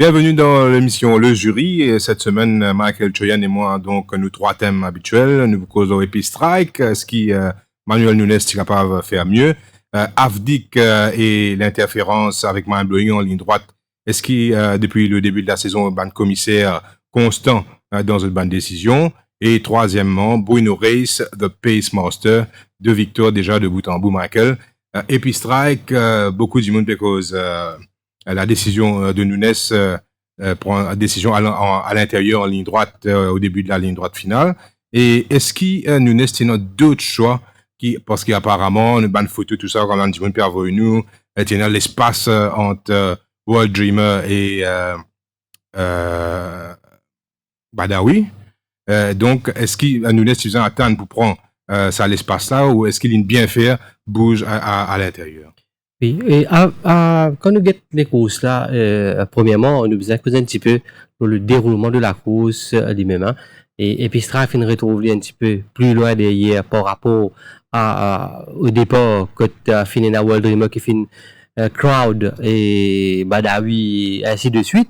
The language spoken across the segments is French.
Bienvenue dans l'émission Le Jury. Et cette semaine, Michael Choyan et moi, donc, nos trois thèmes habituels. Nous vous causons Epistrike, ce qui Manuel Nunes est capable de faire mieux. Avdik et l'interférence avec Mind Blowing en ligne droite. Est-ce qui, depuis le début de la saison, ban commissaire constant dans une bonne décision. Et troisièmement, Bruno Reis, The Pace Master, deux victoires déjà de bout en bout, Michael. Epistrike, beaucoup du monde cause la décision de Nunes prend la décision à l'intérieur en ligne droite au début de la ligne droite finale. Et est-ce que Nunes tient d'autres choix parce qu'apparemment une bonne photo tout ça quand on dit monde peut avoir nous tient l'espace entre World Dreamer et Badawi. Donc est-ce que Nunes faisant attendre pour prendre ça l'espace là ou est-ce qu'il bien faire bouge à l'intérieur? Oui, et quand nous guettons les courses là, premièrement, on nous besoin causer un petit peu sur le déroulement de la course lui-même. Hein, et puis Strike fin retrouver un petit peu plus loin derrière par rapport au départ quand fini la World Dreamer qui fin Crowd et Badawi ainsi de suite.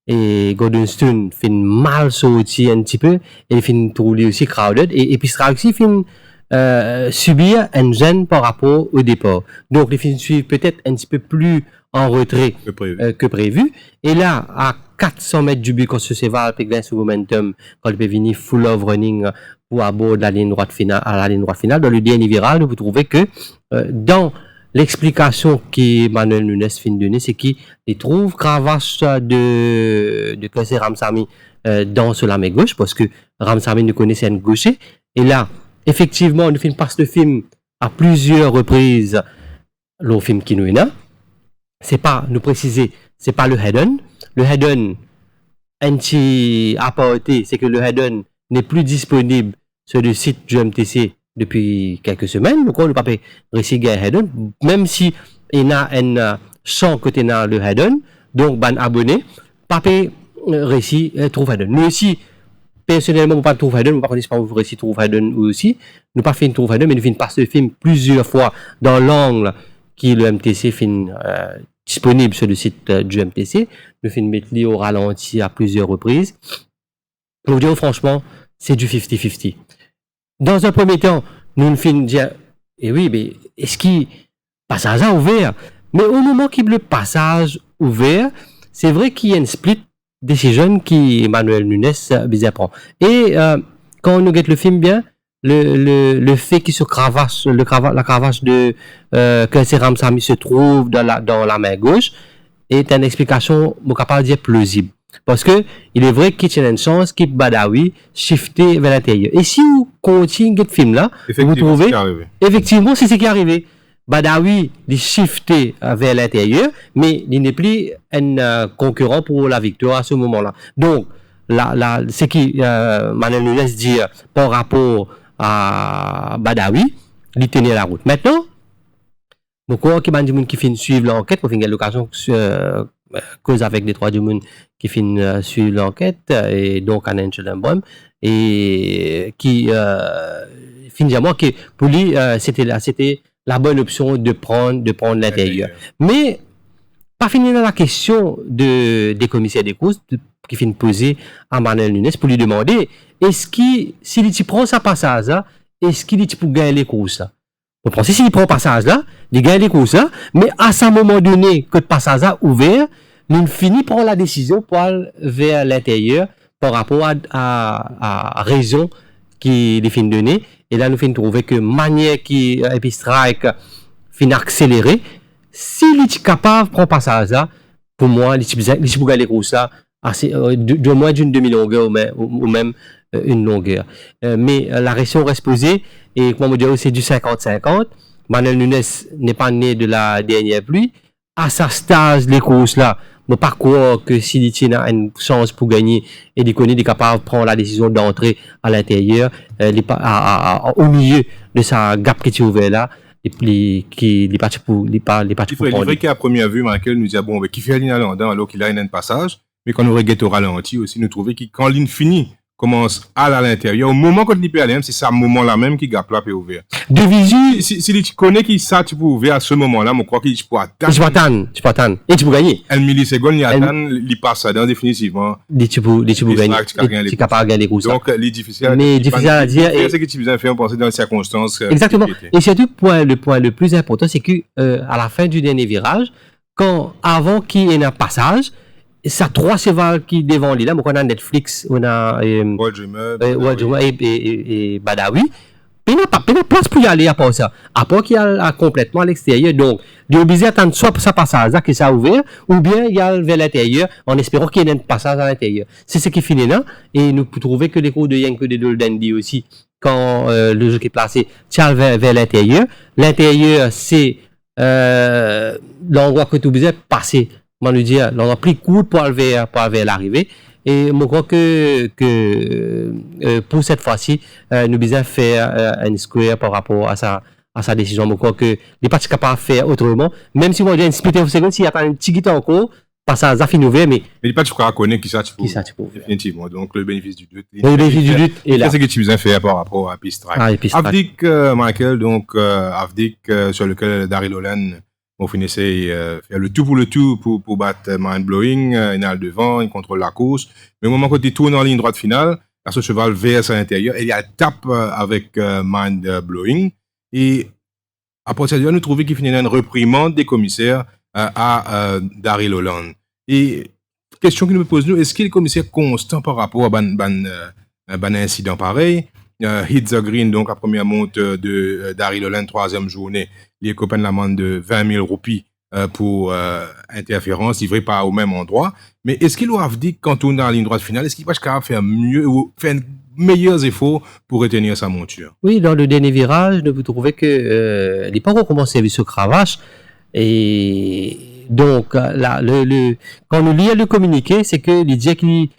Et Gordon Stone fin mal sorti un petit peu et fin trouver aussi Crowded et puis Strike aussi fin subir un gêne par rapport au départ. Donc, les films suivent peut-être un petit peu plus en retrait que prévu. Et là, à 400 mètres du but, quand ce séval avec ce momentum, quand il peut venir full of running pour aborder la ligne droite finale, à la ligne droite finale, dans le dernier virage, vous trouvez que dans l'explication que Manuel Nunes fin donner, c'est qu'il trouve cravache de Kasser Ramsamy dans sur la main gauche, parce que Ramsamy ne connaissait un gaucher. Et là, effectivement, nous passe le film à plusieurs reprises. Le film qui nous est là, c'est pas, nous préciser, c'est pas le head-on. Le head-on, anti apporté, c'est que le head-on n'est plus disponible sur le site du MTC depuis quelques semaines. Donc, on ne peut pas réussir un head-on, même si il y a un champ côté dans le head-on. Donc, ban abonné, pas réussir trouver head-on. Nous aussi, personnellement, nous pas trouver Hayden, nous pas connaître pas vous réussir trouver Hayden aussi. Nous pas fait une trouver Hayden, mais nous fin passer le film plusieurs fois dans l'angle qui le MTC fin disponible sur le site du MTC. Nous fin mettre lui au ralenti à plusieurs reprises. Nous dire franchement, c'est du 50-50. Dans un premier temps, nous fin dire oui, mais est-ce qu'il passage a ouvert? Mais au moment qu'il le passage ouvert, c'est vrai qu'il y a une split décision qui Emmanuel Nunes bizarre prend. Et quand on nous guette le film bien, le fait qu'il se cravache, la cravache de Kasser Ramsamy se trouve dans la main gauche est une explication capable de dire plausible. Parce que il est vrai qu'il y a une chance qu'il Badawi shifter vers l'intérieur. Et si vous continuez ce film là, vous trouvez effectivement c'est ce qui est arrivé. Badawi il shifté vers l'intérieur, mais il n'est plus un concurrent pour la victoire à ce moment-là. Donc, ce qui Manuel Nunes dit par rapport à Badawi, il tenait la route. Maintenant, beaucoup qui finissent suivre l'enquête, pour finir l'occasion cause avec des trois du monde qui finissent suivre l'enquête, et donc Anan Chelenbaum, et qui finit à moi que pour lui c'était la bonne option de prendre l'intérieur. Mais, pas fini dans la question des commissaires des courses qui finit poser à Manuel Nunes pour lui demander est-ce qu'il, s'il prend sa passage là, est-ce qu'il est pour gagner les courses là? Vous pensez s'il prend passage là, il gagne les courses là, mais à ce moment donné, que le passage là ouvert, il finit par la décision pour aller vers l'intérieur par rapport à raison qu'il finit donner. Et là, nous finissons trouver que manière qui Epistrike finit accélérer, s'il est capable de prendre passage là, pour moi, il est pour gagner les courses là, de moins d'une demi-longueur ou même une longueur. Mais la question reste posée, et comme on dit, c'est du 50-50. Manuel Nunes n'est pas né de la dernière pluie. À sa stage, les courses là, ne pas croire que s'il a une chance pour gagner et il est capable de prendre la décision d'entrer à l'intérieur, au milieu de sa gap qui est ouvert là, et puis qui est parti pour prendre. Il vrai qu'à première vue, Michael nous dit qui fait aller à l'endroit alors qu'il a un passage, mais quand on regarde au ralenti aussi, nous trouvons que quand l'in finit commence à l'intérieur. Au moment quand il peut aller, c'est ça moment-là même qui gap là peut ouvert. De visu, Si tu connais qui ça, tu peux ouvrir à ce moment-là, je crois qu'il peut attendre. tu peux attendre. Et tu peux gagner. Un milliseconde, il attend, il passe ça dans définitivement. Tu peux gagner. Tu es capable de gagner comme ça. Donc, il est difficile. Mais difficile à dire. C'est que tu besoin de faire penser dans les circonstances. Exactement. Et surtout, le point le plus important, c'est que, à la fin du dernier virage, avant qu'il y ait un passage, ça trois chevals qui devant lui là, on a Netflix, on a World Dreamer et Badawi. Il n'y a pas de place pour y aller à part ça. À part qu'il y a complètement à l'extérieur. Donc, il est obligé d'attendre soit ça passage là, que ça a ouvert, ou bien il y a vers l'intérieur, en espérant qu'il y ait un passage à l'intérieur. C'est ce qui finit là. Et nous trouvons que les cours de Yanko de Doldendi aussi, quand le jeu qui est placé, tient vers l'intérieur. L'intérieur, c'est l'endroit que tu obligé de passer. On nous dit, l'endroit plus court pour arriver à l'arrivée. Et je crois que pour cette fois-ci, nous devons faire un square par rapport à sa décision. Je crois que il n'est pas capable de faire autrement. Même si on a une split of second, s'il y a un petit guitar encore, pas ça, ça finit ouvert, mais. Mais il n'est pas capable de connaître qui ça tu peux. Définitivement. Donc, le bénéfice du doute. Le bénéfice du doute est là. C'est ce que tu besoin faire par rapport à Pistrike. Avdik, Michael, donc, Avdik, sur lequel Daryl Holland, on finissait faire le tout pour battre Mind Blowing, il est devant, il contrôle la course. Mais au moment où il tourne en ligne droite finale, là, ce cheval verse à l'intérieur, et il y a tape avec Mind Blowing. Et à partir de là, nous trouvons qu'il finit une reprimande des commissaires à Daryl Holland. Et question qui nous pose, nous, est-ce qu'il est commissaire constant par rapport à un incident pareil? Hit the Green, donc la première monte de Daryl Holland, troisième journée, il est copain de l'amende de 20 000 roupies pour interférence livrée pas au même endroit. Mais est-ce qu'il doit dire quand on est dans la ligne droite finale, est-ce qu'il va capable de faire mieux ou faire meilleurs efforts pour retenir sa monture? Oui, dans le dernier virage, vous trouvez que il n'est pas encore commencé ce cravache. Et donc, là, quand on lit le communiqué, c'est que il dit qu'il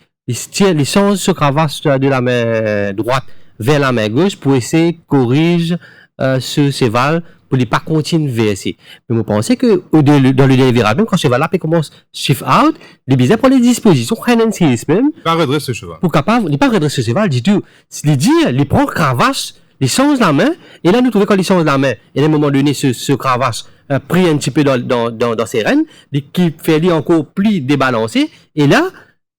change ce cravache de la main droite vers la main gauche pour essayer de corriger ce cheval pour ne pas continuer de verser. Mais je pensais que dans le dernier virage, même quand ce cheval là commence shift out, il est bizarre pour les dispositions, même. Pas redresser ce cheval. Pour capable, il pas redresser ce cheval du tout. Il dit, il prend cravache, il change la main, et là nous trouvons quand il change la main, et à un moment donné, ce cravache pris un petit peu dans ses rênes, qui fait lui encore plus débalancé, et là,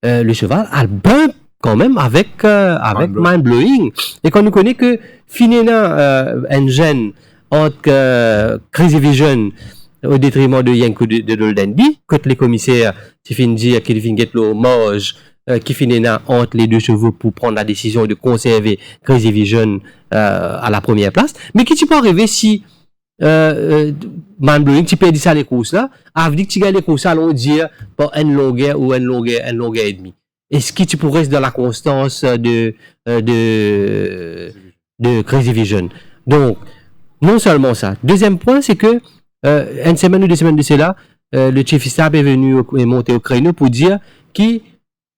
le cheval a le bump quand même avec Mind Blowing. Et quand nous connaît que finalement un gène entre Crazy Vision au détriment de Yanko de Doldendi, que les commissaires qui finissent dire qu'ils finissent get le mage qui finalement entre les deux chevaux pour prendre la décision de conserver Crazy Vision à la première place. Mais qui tu peux arriver si Mind Blowing, tu peux dire ça les courses là, avec que tu gagnes les courses là, on dit pour une longueur ou une longueur et demie. Est-ce que tu pourrais rester dans la constance de Crazy Vision? Donc, non seulement ça. Deuxième point, c'est que une semaine ou 2 semaines de cela, le Chief Stab est venu et monté au créneau pour dire qu'il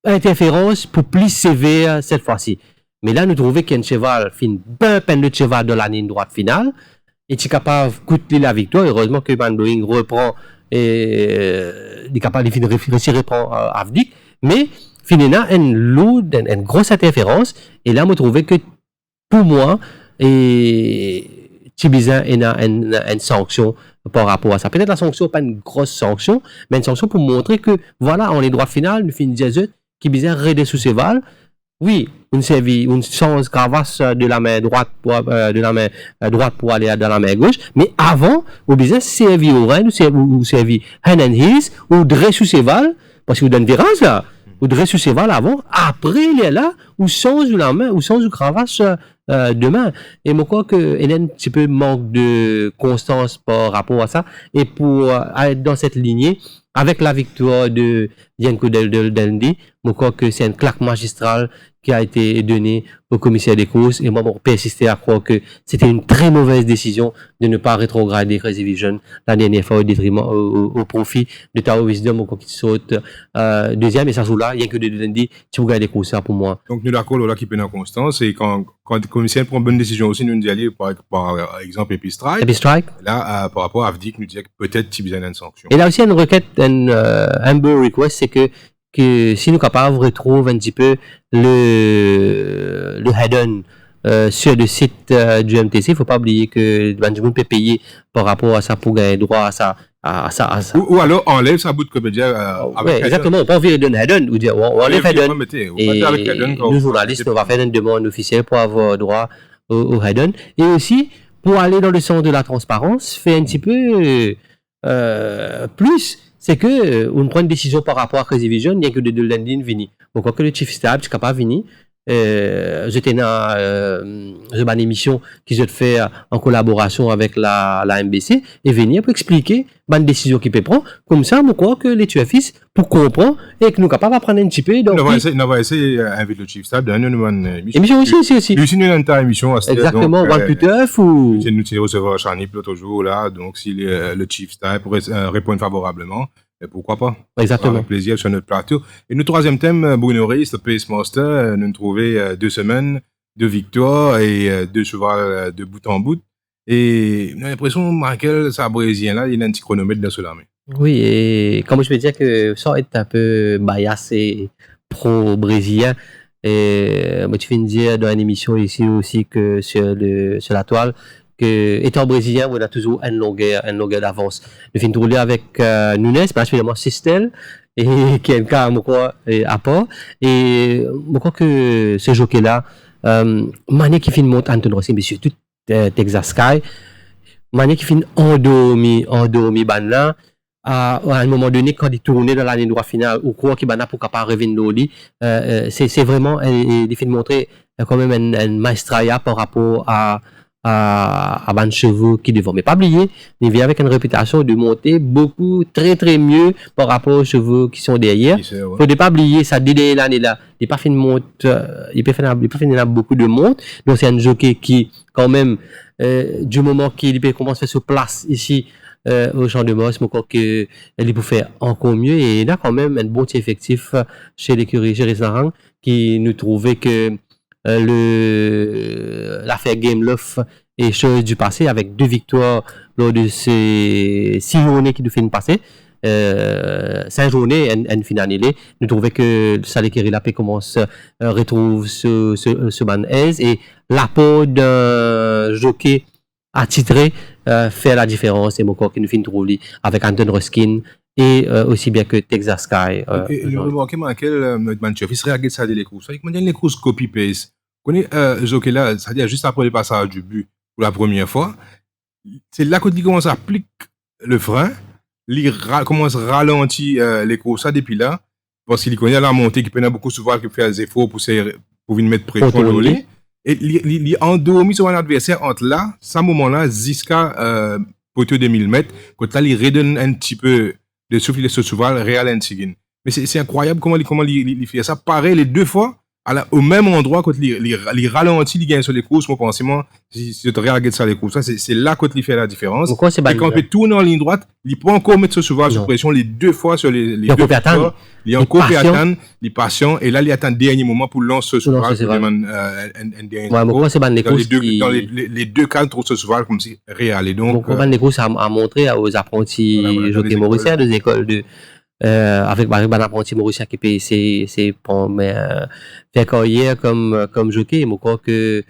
interférence pour plus sévère cette fois-ci. Mais là, nous trouvons qu'un cheval fin bien peine de cheval dans la ligne droite finale et tu es capable de coûter la victoire. Heureusement que Mind Blowing reprend et il est capable de réussir à reprendre Avdik. Mais finalement, une grosse interférence. Et là, je trouvais que pour moi, Tibizan a une sanction par rapport à ça. Peut-être la sanction pas une grosse sanction, mais une sanction pour montrer que, voilà, on est droit final, nous finissons Jésus, Tibizan raide sous ses valves. Oui, on change cravache de la main droite pour aller dans la main gauche, mais avant, on besoin servir au rein, ou servir hand and heels, ou dresse sous ses valves, parce que vous donne virage là. Ou dresse sous ses valves avant, après il est là, ou change la main, ou change le cravache demain. Et moi, je crois qu'il y a un petit peu manque de constance par rapport à ça. Et pour être dans cette lignée, avec la victoire de Yanko Doldendi, je crois que c'est une claque magistrale qui a été donnée au commissaire des courses. Et moi, je persiste à croire que c'était une très mauvaise décision de ne pas rétrograder Crazy Vision la dernière fois au détriment, au profit de Tower Wisdom, qui saute deuxième. Et ça joue là, Yanko Doldendi, tu regardes les courses pour moi. Donc, nous d'accord, là, qui peut en constance. Et quand le commissaire prend une bonne décision aussi, nous nous allons par exemple Epistrike. Là, par rapport à Avdik, nous disait que peut-être Tibizan a une sanction. Et là aussi, une requête, un humble request, c'est que que si nous capables retrouver un petit peu le head-on sur le site du MTC, il faut pas oublier que du monde peut payer par rapport à ça pour gagner droit à ça. Ou alors enlève sa bout de comédien avec exactement, on peut enlever le head-on ou dire on enlève head-on. Et nous journalistes, on va faire une demande officielle pour avoir droit au head-on. Et aussi, pour aller dans le sens de la transparence, faire un petit peu plus, c'est que on prend une décision par rapport à Crazy Vision, il n'y a que de landing vini. Donc, quand le chief stab, tu capable vini, j'étais dans une émission qui se fait en collaboration avec la MBC et venir pour expliquer une décision qu'il peut prendre. Comme ça, je crois que les tuefs pour comprendre et que nous sommes capables d'apprendre un petit peu. Donc, on va essayer d'inviter le chief stab dans une émission aussi. Lui, c'est une émission. Exactement, One to Turf ou. C'est nous recevoir Chanip l'autre jour là. Donc, si le chief stab pourrait répondre favorablement. Et pourquoi pas? Exactement. Avec plaisir sur notre plateau. Et le troisième thème, Bruno Reis, le Pace Master, nous trouvé 2 semaines, 2 victoires et 2 chevals de bout en bout. Et on a l'impression, Michael, ça brésilien là, il a un petit chronomètre dans ce là. Oui, et comme je peux dire que ça est un peu biasé pro-brésilien. Et moi, tu viens de dire dans une émission ici aussi que sur la toile, que étant brésilien, on a toujours une longueur d'avance. Je viens de rouler avec Nunes, particulièrement Sistel, et quelqu'un à part. Et je crois que ce jockey-là, Mané qui fait une monte Anton Rossi, mais surtout Texas Sky, Mané qui fait endormi ban là, à un moment donné, quand il tournait dans la ligne droite finale, ou quoi qu'il pour capable revenir dans lui, c'est vraiment, il fait montrer quand même un maestraya par rapport à ban chevaux qui devant. Mais pas oublier, il vient avec une réputation de monter beaucoup, très très mieux par rapport aux chevaux qui sont derrière. Faut pas oublier, ça dès l'année là, il pas fait une monte, il peut faire beaucoup de montes. Donc c'est un jockey qui, quand même, du moment qu'il peut commencer à faire sur place ici, au champ de Mars, je crois qu'il peut faire encore mieux. Et il a quand même un bon effectif chez l'écurie Jerry Sarang qui nous trouvait que l'affaire Game Love est chose du passé avec 2 victoires lors de ces 6 journées qui nous fait passer. 5 journées, une finale année. Nous trouvons que Salé Kérilapé commence retrouve ce ban aise et l'apport d'un jockey attitré fait la différence. Et mon corps qui nous fait trouver avec Anton Ruskin et aussi bien que Texas Sky. Et le remarqué, Michael, il serait à ça les courses. Il y a les courses copy-paste. Vous connaissez ce jockey-là, c'est-à-dire juste après le passage du but pour la première fois, c'est là qu'il commence à appliquer le frein, il commence à ralentir les courses depuis là, parce qu'il connaît la montée qui peine beaucoup souvent, qui fait des efforts pour venir mettre pression au lit. Et il endormi sur un adversaire entre là, ce moment-là, jusqu'à poteau de 1000 mètres, quand là, il redonne un petit peu de souffle de ce cheval, Real Antigone. Mais c'est incroyable comment il fait ça. Pareil, les 2 fois, au même endroit, quand il ralentit, il gagne sur les courses, moi, pensez-moi, si tu regardes ça, les courses, c'est là quand il fait la différence. Pourquoi c'est et quand il tourne en ligne droite, il peut encore mettre ce cheval sous pression les 2 fois sur les 2 fois. Il est encore patient, il est patient, et là, il attend le dernier moment pour lancer ce cheval. Pourquoi c'est les courses dans les 2 cas, trouve ce cheval comme si réel. Et donc, les courses à montrer aux apprentis jockey mauriciens des écoles de avec un apprenti mauricien qui paye c'est pour faire carrière comme jockey. Je crois que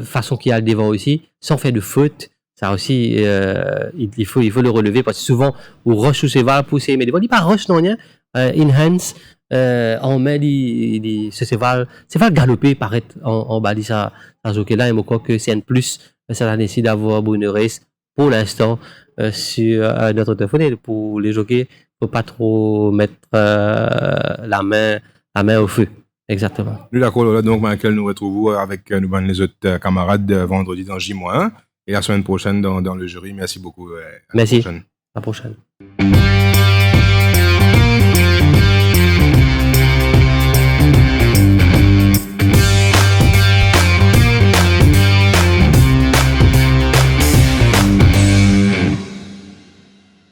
façon qu'il y a le devant aussi, sans faire de faute, ça aussi il faut le relever parce que souvent on rush ou cheval pousser, mais des fois il pas rush non rien, enhance on met ce cheval galoper paraître en bas de ça jockey là. Et je crois que c'est un plus, ça a décidé d'avoir Bruno Reis pour l'instant sur notre téléphone. Pour les jockeys, faut pas trop mettre la main au feu. Exactement. Nous d'accord, donc Michael, nous retrouvons avec les autres camarades vendredi dans J-1 et la semaine prochaine dans le jury. Merci beaucoup. Merci. À la prochaine.